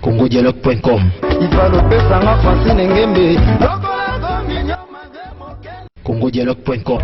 congodialogue.com congodialogue.com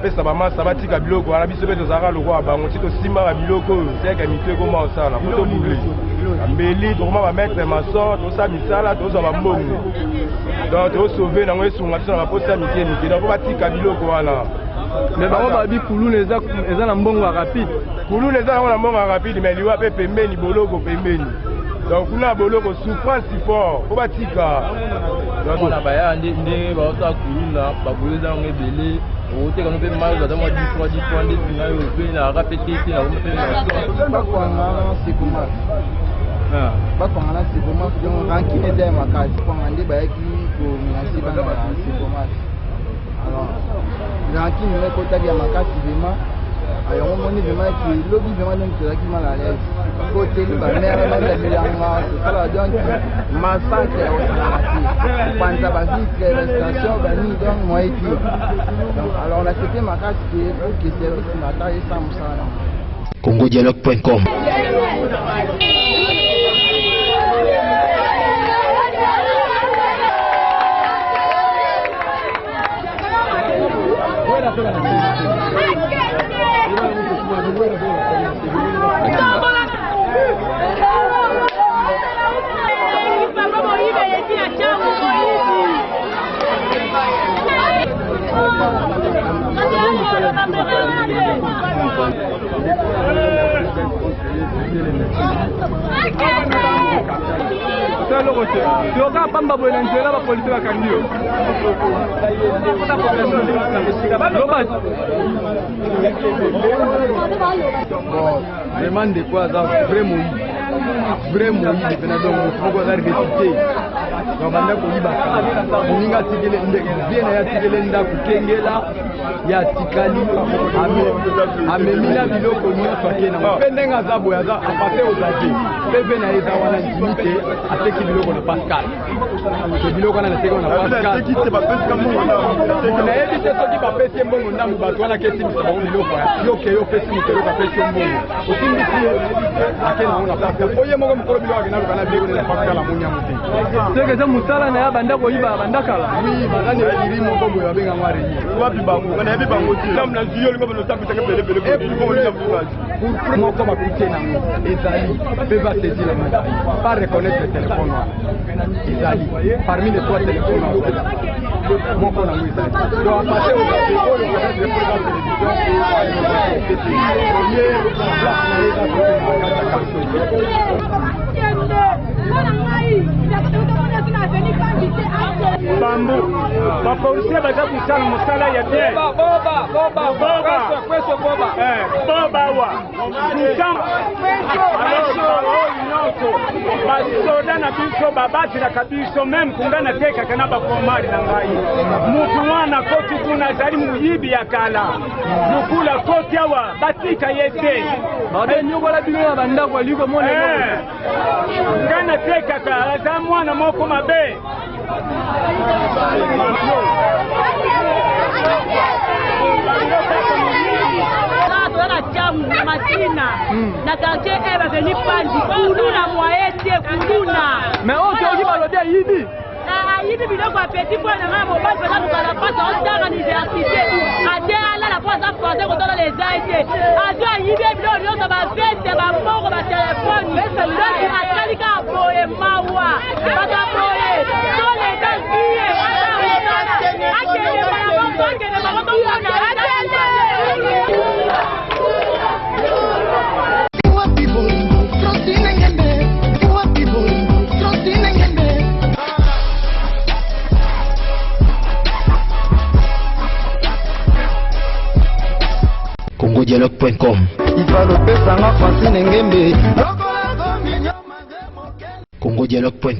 Pesa mama sabatika biloko ala biso beto zaka lokwa bango tito simba biloko seka miteko ma osala poto bouler mbeli to ma mettre maçon to sa misala to zo ba mbongo donc to sauver na ngesunga tso na posa mike mike donc batika biloko wana mais bango ba bi kuluna eza na mbongo rapide kuluna eza na mbongo rapide mais liwa pe pembeni boloko pembeni donc kuna boloko souffrance fort ko batika donc na baya ndenge ba ota kuluna ba boleza ngebele ote kana pe mal za mo 10 fois nde na yo pe na répéter na mo pe na kwa ngana sikuma ba kwa ngana sikuma donc ranki ne de makasi kwa ngande ba yaki ko minasi ba na sikuma alors ranki ne ko tagi ya makasi bima ayo mo ni bima ki lobi bima donc tagi mal à l'aise ko teli ba mère ba de bilanga sala donc massacre au sanati panta ba vitre station ba ni donc moi qui donc alors on a c'était ma carte qui est pour que service matin et ça musala congodialogue.com Yoga pamba bwenenzela ba polisi ba kandio. Demande quoi ça vraiment il venait donc pourquoi ça réciter. Kabanda ko ibaka. Muninga tigele ndege bien ya tigele nda kukengela ya tikali amemina biloko nyonso akena mpendenga za boya za apate ozaki peve na eza wana limite ateki biloko na Pascal ke biloko na teki na Pascal na yebi te soki bapesi mbongo ndambu bato wana kesi misaba biloko yoke yo pesi mutelo bapesi mbongo otimbisi akena ona Pascal oye moko mukolo biloko akena kana biloko na Pascal amunya muti seke za musala na ya banda ko iba bandakala oui bazane biri moko boya babenga ngwari wapi bango kana yebi bango namna ziyo lingo no taku taka pele pele ko ni amfuraji pour moko bakute nango ezali pe va te dire pas reconnaître le téléphone ezali parmi les trois téléphones moko nango ezali donc passer au téléphone le programme Bambu, bapolisi baza kusala musala ya bien. Boba wa. Basoda na biso babati na kabiso même kungana teka kana bakomari na ngai. Mutu wana koti kuna zali muyibi ya kala. Lukula koti awa batika yete. Babe nyugola bino ya banda kwa liko mone. Ngana teka kala za mwana moko mabe. na jamu na matina na quartier eba veni pandi kuluna moyete kuluna mais on te dit balode yibi yibi biloko ya petit point na ngamo basi na kala pasa otanga ni université ate ala la pasa français ko tala les aides ajo yibi biloko nyonso ba fête ba moko ba téléphone donc atalika boye mawa ba boye congodialogue.com ifalopesanga Francine Ngembe congodialogue.com